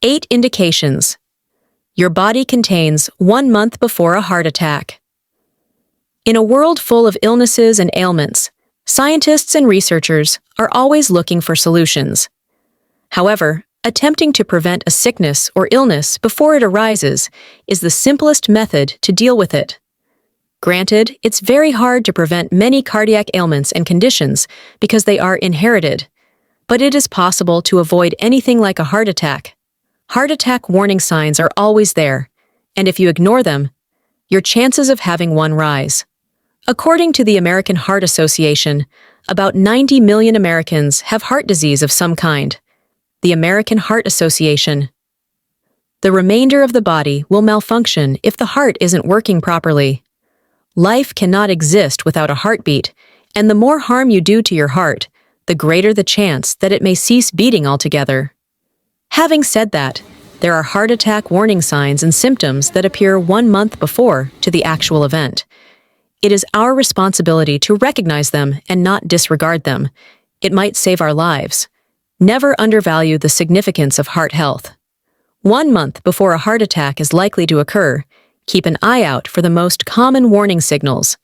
8 indications. Your body contains 1 month before a heart attack. In a world full of illnesses and ailments, scientists and researchers are always looking for solutions. However, attempting to prevent a sickness or illness before it arises is the simplest method to deal with it. Granted, it's very hard to prevent many cardiac ailments and conditions because they are inherited, but it is possible to avoid anything like a heart attack. Heart attack warning signs are always there, and if you ignore them, your chances of having one rise. According to the American Heart Association, about 90 million Americans have heart disease of some kind. The American Heart Association. The remainder of the body will malfunction if the heart isn't working properly. Life cannot exist without a heartbeat, and the more harm you do to your heart, the greater the chance that it may cease beating altogether. Having said that, there are heart attack warning signs and symptoms that appear 1 month before to the actual event. It is our responsibility to recognize them and not disregard them. It might save our lives. Never undervalue the significance of heart health. 1 month before a heart attack is likely to occur, keep an eye out for the most common warning signals.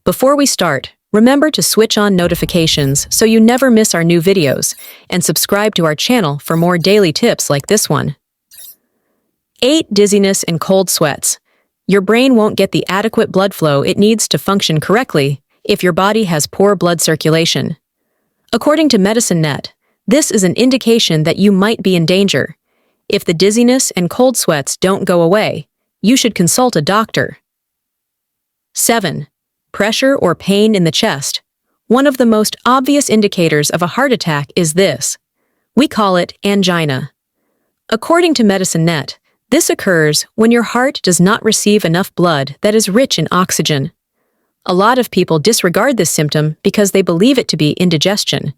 Before we start, remember to switch on notifications so you never miss our new videos, and subscribe to our channel for more daily tips like this one. 8 Dizziness and cold sweats. Your brain won't get the adequate blood flow it needs to function correctly if your body has poor blood circulation. According to Medicine.net, this is an indication that you might be in danger. If the dizziness and cold sweats don't go away, you should consult a doctor. 7. Pressure or pain in the chest. One of the most obvious indicators of a heart attack is this. We call it angina. According to Medicine.net, this occurs when your heart does not receive enough blood that is rich in oxygen. A lot of people disregard this symptom because they believe it to be indigestion.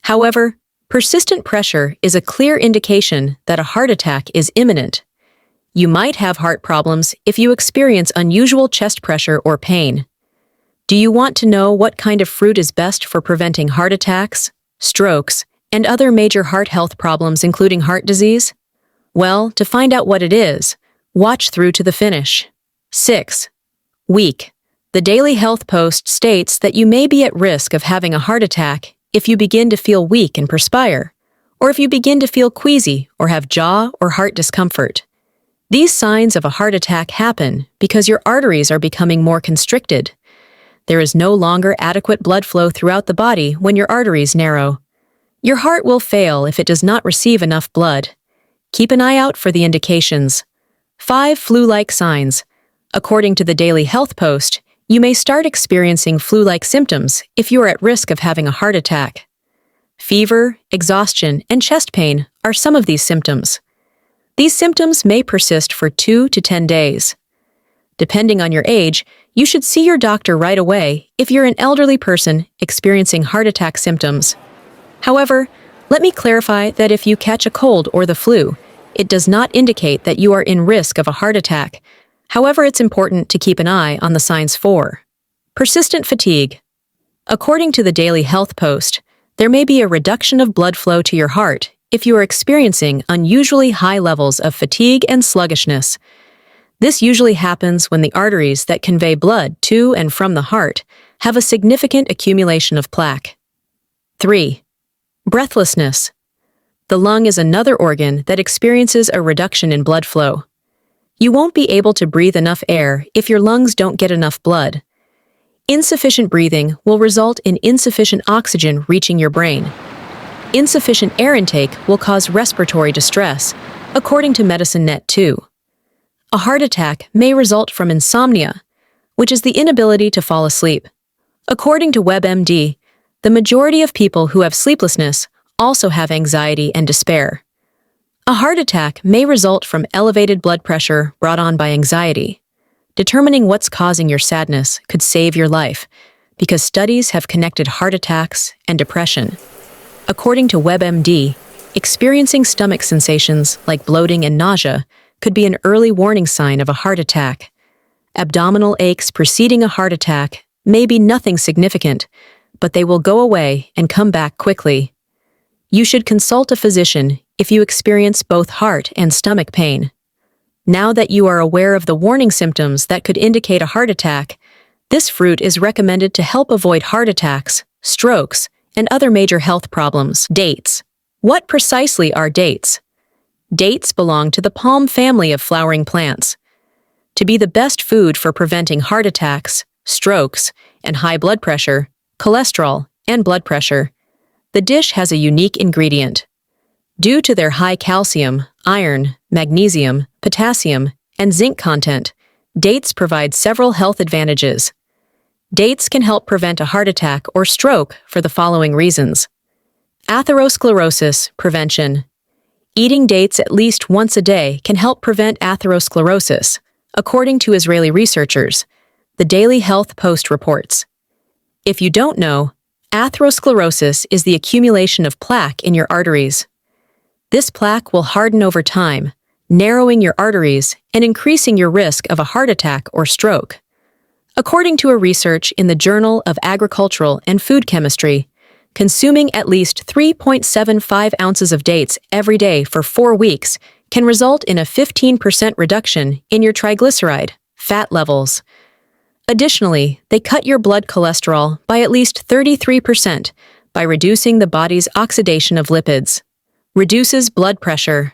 However, persistent pressure is a clear indication that a heart attack is imminent. You might have heart problems if you experience unusual chest pressure or pain. Do you want to know what kind of fruit is best for preventing heart attacks, strokes, and other major heart health problems including heart disease? Well, to find out what it is, watch through to the finish. 6. Weak. The Daily Health Post states that you may be at risk of having a heart attack if you begin to feel weak and perspire, or if you begin to feel queasy or have jaw or heart discomfort. These signs of a heart attack happen because your arteries are becoming more constricted. There is no longer adequate blood flow throughout the body when your arteries narrow. Your heart will fail if it does not receive enough blood. Keep an eye out for the indications. 5 flu-like signs. According to the Daily Health Post, you may start experiencing flu-like symptoms if you are at risk of having a heart attack. Fever, exhaustion, and chest pain are some of these symptoms. These symptoms may persist for 2 to 10 days. Depending on your age, you should see your doctor right away if you're an elderly person experiencing heart attack symptoms. However, let me clarify that if you catch a cold or the flu, it does not indicate that you are in risk of a heart attack. However, it's important to keep an eye on the signs for persistent fatigue. According to the Daily Health Post, there may be a reduction of blood flow to your heart if you are experiencing unusually high levels of fatigue and sluggishness. This usually happens when the arteries that convey blood to and from the heart have a significant accumulation of plaque. 3. Breathlessness. The lung is another organ that experiences a reduction in blood flow. You won't be able to breathe enough air if your lungs don't get enough blood. Insufficient breathing will result in insufficient oxygen reaching your brain. Insufficient air intake will cause respiratory distress, according to Medicine.net too. A heart attack may result from insomnia, which is the inability to fall asleep. According to WebMD, the majority of people who have sleeplessness also have anxiety and despair. A heart attack may result from elevated blood pressure brought on by anxiety. Determining what's causing your sadness could save your life, because studies have connected heart attacks and depression. According to WebMD, experiencing stomach sensations like bloating and nausea could be an early warning sign of a heart attack. Abdominal aches preceding a heart attack may be nothing significant, but they will go away and come back quickly. You should consult a physician if you experience both heart and stomach pain. Now that you are aware of the warning symptoms that could indicate a heart attack, this fruit is recommended to help avoid heart attacks, strokes, and other major health problems. Dates. What precisely are dates? Dates belong to the palm family of flowering plants. To be the best food for preventing heart attacks, strokes, and high blood pressure, cholesterol, and blood pressure, the dish has a unique ingredient. Due to their high calcium, iron, magnesium, potassium, and zinc content, dates provide several health advantages. Dates can help prevent a heart attack or stroke for the following reasons. Atherosclerosis prevention. Eating dates at least once a day can help prevent atherosclerosis, according to Israeli researchers, the Daily Health Post reports. If you don't know, atherosclerosis is the accumulation of plaque in your arteries. This plaque will harden over time, narrowing your arteries and increasing your risk of a heart attack or stroke. According to a research in the Journal of Agricultural and Food Chemistry, consuming at least 3.75 ounces of dates every day for 4 weeks can result in a 15% reduction in your triglyceride, fat levels. Additionally, they cut your blood cholesterol by at least 33% by reducing the body's oxidation of lipids. Reduces blood pressure.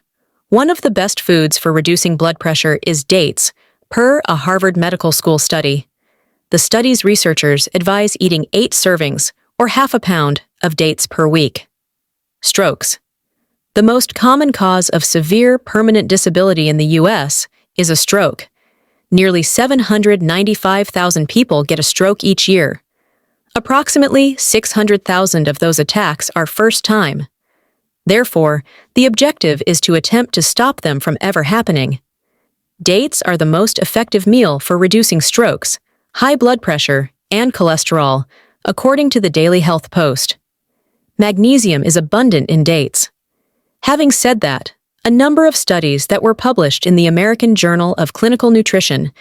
One of the best foods for reducing blood pressure is dates, per a Harvard Medical School study. The study's researchers advise eating 8 servings, or half a pound, of dates per week. Strokes. The most common cause of severe permanent disability in the U.S. is a stroke. Nearly 795,000 people get a stroke each year. Approximately 600,000 of those attacks are first-time. Therefore, the objective is to attempt to stop them from ever happening. Dates are the most effective meal for reducing strokes, high blood pressure, and cholesterol, according to the Daily Health Post. Magnesium is abundant in dates. Having said that, a number of studies that were published in the American Journal of Clinical Nutrition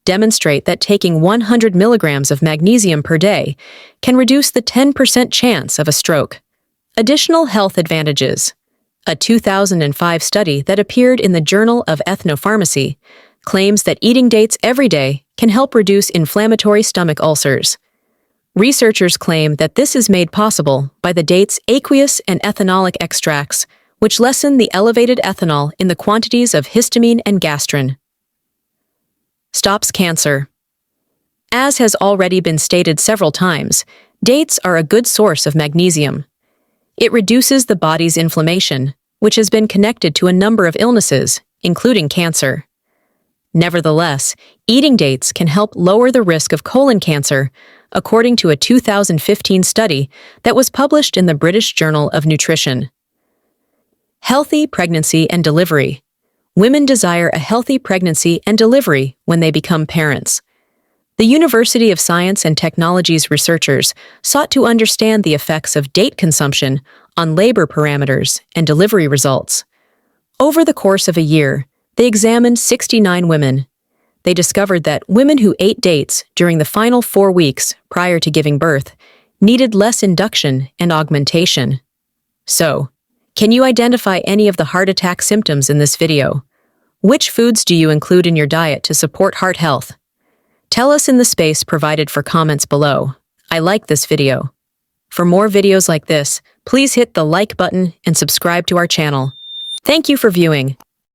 demonstrate that taking 100 milligrams of magnesium per day can reduce the 10% chance of a stroke. Additional health advantages. A 2005 study that appeared in the Journal of Ethnopharmacy claims that eating dates every day can help reduce inflammatory stomach ulcers. Researchers claim that this is made possible by the dates' aqueous and ethanolic extracts, which lessen the elevated ethanol in the quantities of histamine and gastrin. Stops cancer. As has already been stated several times, dates are a good source of magnesium. It reduces the body's inflammation, which has been connected to a number of illnesses, including cancer. Nevertheless, eating dates can help lower the risk of colon cancer, according to a 2015 study that was published in the British Journal of Nutrition. Healthy pregnancy and delivery. Women desire a healthy pregnancy and delivery when they become parents. The University of Science and Technology's researchers sought to understand the effects of date consumption on labor parameters and delivery results. Over the course of a year, they examined 69 women. They discovered that women who ate dates during the final 4 weeks prior to giving birth needed less induction and augmentation. So, can you identify any of the heart attack symptoms in this video? Which foods do you include in your diet to support heart health? Tell us in the space provided for comments below. I like this video. For more videos like this, please hit the like button and subscribe to our channel. Thank you for viewing.